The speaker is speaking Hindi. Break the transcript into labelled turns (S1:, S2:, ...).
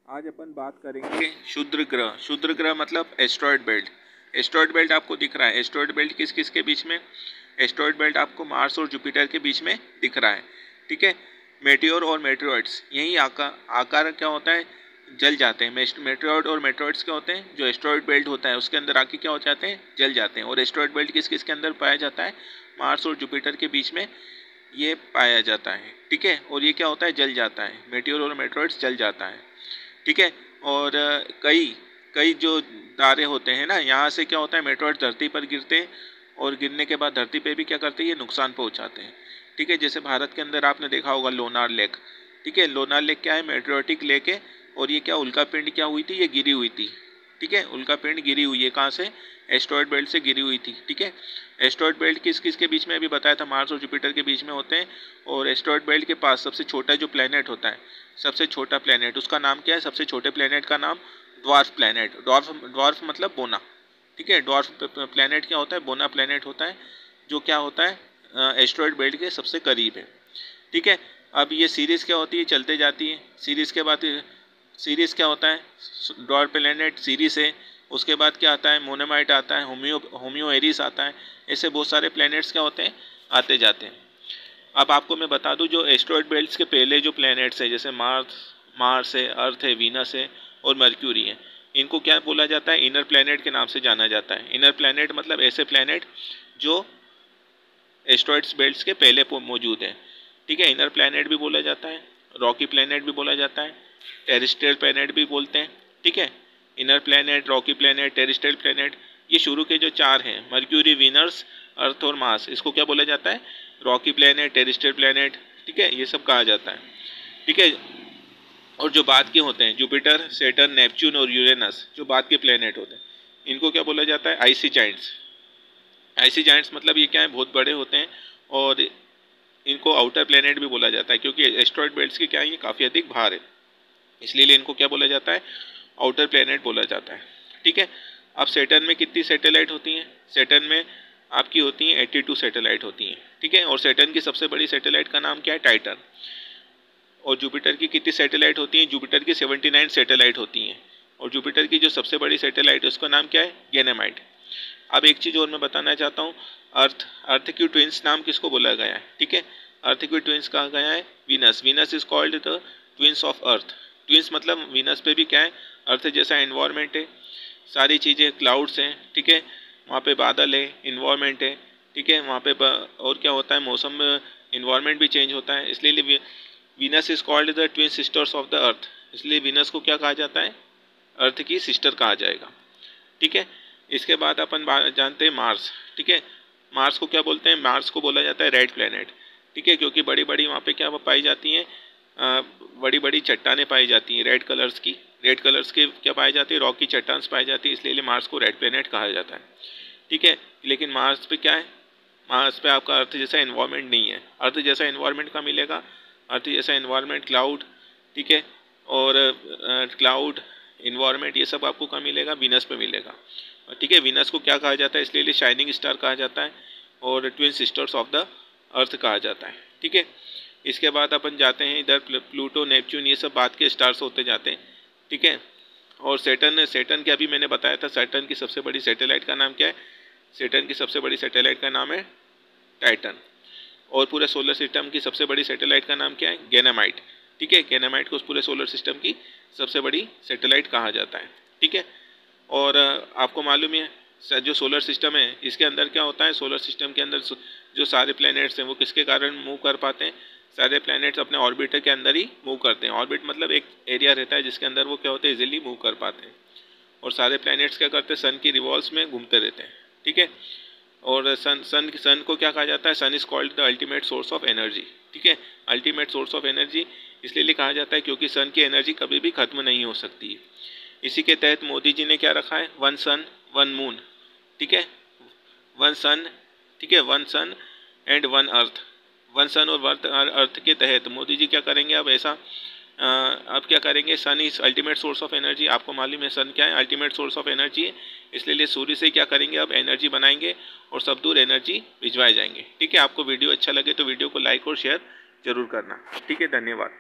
S1: आज अपन बात करेंगे क्षुद्र ग्रह। क्षुद्र ग्रह मतलब एस्ट्रॉयड बेल्ट। एस्ट्रॉयड बेल्ट आपको दिख रहा है। एस्ट्रॉयड बेल्ट किस किस के बीच में? एस्ट्रॉयड बेल्ट आपको मार्स और जुपिटर के बीच में दिख रहा है। ठीक है। मेटियोर और मेटेरॉइड्स, यही आकार क्या होता है? जल जाते हैं। मेटेरॉइड और मेटेरॉइड्स क्या होते हैं? जो एस्ट्रॉयड बेल्ट होता है उसके अंदर आके क्या हो जाते हैं? जल जाते हैं। और एस्ट्रॉयड बेल्ट किस किस के अंदर पाया जाता है? मार्स और जुपिटर के बीच में ये पाया जाता है। ठीक है। और ये क्या होता है? जल जाता है। मेटियोर और मेटेरॉइड्स जल जाता है। ठीक है। और कई कई जो तारे होते हैं ना, यहाँ से क्या होता है? मेटेरॉइड धरती पर गिरते हैं और गिरने के बाद धरती पे भी क्या करते हैं? ये नुकसान पहुँचाते हैं। ठीक है। जैसे भारत के अंदर आपने देखा होगा लोनार लेक। ठीक है। लोनार लेक क्या है? मेटेरोटिक लेक है। और ये क्या उल्कापिंड क्या हुई थी? ये गिरी हुई थी। ठीक है। उल्कापिंड गिरी हुई है। कहाँ से? एस्ट्रॉयड बेल्ट से गिरी हुई थी। ठीक है। एस्ट्रॉयड बेल्ट किस किस के बीच में? अभी बताया था, मार्स और जुपिटर के बीच में होते हैं। और एस्ट्रॉयड बेल्ट के पास सबसे छोटा जो प्लेनेट होता है, सबसे छोटा प्लेनेट, उसका नाम क्या है? सबसे छोटे प्लेनेट का नाम ड्वार्फ प्लेनेट। ड्वार्फ मतलब बोना। ठीक है। ड्वार्फ प्लेनेट क्या होता है? बोना प्लेनेट होता है, जो क्या होता है? एस्ट्रॉयड बेल्ट के सबसे करीब है। ठीक है। अब ये सीरीज़ क्या होती है? चलते जाती है। सीरीज़ के बाद सीरीज़ क्या होता है? ड्वार्फ प्लेनेट सीरीज़ है। उसके बाद क्या आता है? मोनोमाइट आता है, होम्यो एरिस आता है। ऐसे बहुत सारे प्लैनेट्स क्या होते हैं? आते जाते हैं। अब आपको मैं बता दूं, जो एस्ट्रॉयड बेल्ट्स के पहले जो प्लैनेट्स हैं, जैसे मार्स है, अर्थ है, वीनस है और मर्क्यूरी है, इनको क्या बोला जाता है? इनर प्लैनेट के नाम से जाना जाता है। इनर प्लैनेट मतलब ऐसे प्लैनेट जो एस्ट्रॉयड्स बेल्ट्स के पहले मौजूद हैं। ठीक है। इनर प्लैनेट भी बोला जाता है, रॉकी प्लैनेट भी बोला जाता है, टेरेस्ट्रियल प्लैनेट भी बोलते हैं। ठीक है। Inner planet, Rocky planet, terrestrial planet, ये शुरू के जो चार हैं, मर्क्यूरी, वीनस, अर्थ और मार्स, इसको क्या बोला जाता है? Rocky planet, terrestrial planet. ठीक है। ये सब कहा जाता है। ठीक है। और जो बाद के होते हैं, जुपिटर, सैटर्न, नेपच्यून और यूरेनस, जो बाद के प्लैनेट होते हैं, इनको क्या बोला जाता है? आइसी जाइंट्स। आइसी जाइंट्स मतलब ये क्या है? बहुत बड़े होते हैं। और इनको आउटर प्लैनेट भी बोला जाता है, क्योंकि एस्ट्रॉयड बेल्ट्स के क्या है? ये काफ़ी अधिक भार है, इसलिए इनको क्या बोला जाता है? आउटर प्लैनेट बोला जाता है। ठीक है। अब सैटर्न में कितनी सैटेलाइट होती हैं? सैटर्न में आपकी होती हैं 82 सैटेलाइट होती हैं। ठीक है। और सैटर्न की सबसे बड़ी सैटेलाइट का नाम क्या है? टाइटन। और जुपिटर की कितनी सैटेलाइट होती हैं? जुपिटर की 79 सैटेलाइट होती हैं। और जुपिटर की जो सबसे बड़ी सैटेलाइट है उसका नाम क्या है? गैनेमाइट। अब एक चीज़ और मैं बताना चाहता हूँ, अर्थ की ट्विंस नाम किसको बोला गया है? ठीक है। अर्थ की ट्विंस कहा गया है Venus. Venus is called the twins of earth. Twins मतलब वीनस पे भी क्या है? अर्थ जैसा एनवायरनमेंट है, सारी चीज़ें, क्लाउड्स हैं। ठीक है। वहाँ पे बादल है, इन्वायरमेंट है। ठीक है। वहाँ पे और क्या होता है? मौसम में इन्वायरमेंट भी चेंज होता है, इसलिए Venus is called the twin sisters of the earth. इसलिए वीनस को क्या कहा जाता है? अर्थ की सिस्टर कहा जाएगा। ठीक है। इसके बाद अपन जानते हैं मार्स। ठीक है। मार्स को क्या बोलते हैं? मार्स को बोला जाता है रेड प्लैनेट। ठीक है। क्योंकि बड़ी बड़ी वहाँ पे क्या पाई जाती हैं? बड़ी बड़ी चट्टानें पाई जाती हैं रेड कलर्स की। रेड कलर्स के क्या पाई जाती है? रॉक की चट्टान पाई जाती है, इसलिए मार्स को रेड प्लैनेट कहा जाता है। ठीक है। लेकिन मार्स पे क्या है? मार्स पे आपका अर्थ जैसा एनवायरनमेंट नहीं है। अर्थ जैसा एनवायरनमेंट का मिलेगा? अर्थ जैसा एनवायरनमेंट, क्लाउड, ठीक है, और क्लाउड, इन्वायरमेंट, ये सब आपको कहाँ मिलेगा? वीनस पे मिलेगा। ठीक है। वीनस को क्या कहा जाता है? इसलिए शाइनिंग स्टार कहा जाता है और twin sisters of the earth कहा जाता है। ठीक है। इसके बाद अपन जाते हैं इधर प्लूटो, नेपच्यून, ये सब बाद के स्टार्स होते जाते हैं। ठीक है। और सैटर्न के अभी मैंने बताया था, सैटर्न की सबसे बड़ी सैटेलाइट का नाम क्या है? सैटर्न की सबसे बड़ी सैटेलाइट का नाम है टाइटन। और पूरे सोलर सिस्टम की सबसे बड़ी सैटेलाइट का नाम क्या है? गैनेमाइट। ठीक है। गैनेमाइट को उस पूरे सोलर सिस्टम की सबसे बड़ी सैटेलाइट कहा जाता है। ठीक है। और आपको मालूम है जो सोलर सिस्टम है, इसके अंदर क्या होता है? सोलर सिस्टम के अंदर जो सारे प्लैनेट्स हैं वो किसके कारण मूव कर पाते हैं? सारे प्लैनेट्स अपने ऑर्बिटर के अंदर ही मूव करते हैं। ऑर्बिट मतलब एक एरिया रहता है जिसके अंदर वो क्या होते हैं? इजीली मूव कर पाते हैं। और सारे प्लैनेट्स क्या करते हैं? सन की रिवॉल्व्स में घूमते रहते हैं। ठीक है। और सन को क्या कहा जाता है? Sun is called the ultimate source of energy. ठीक है। अल्टीमेट सोर्स ऑफ एनर्जी इसलिए कहा जाता है क्योंकि सन की एनर्जी कभी भी खत्म नहीं हो सकती है। इसी के तहत मोदी जी ने क्या रखा है? One sun one moon. ठीक है। वन सन, ठीक है, one sun and one earth. One sun और अर्थ के तहत मोदी जी क्या करेंगे? अब ऐसा अब क्या करेंगे? Sun is ultimate source of energy. आपको मालूम है सन क्या है? अल्टीमेट सोर्स ऑफ एनर्जी है। इसलिए सूर्य से क्या करेंगे? अब एनर्जी बनाएंगे और सब दूर एनर्जी भिजवाए जाएंगे। ठीक है। आपको वीडियो अच्छा लगे तो वीडियो को लाइक और शेयर जरूर करना। ठीक है। धन्यवाद।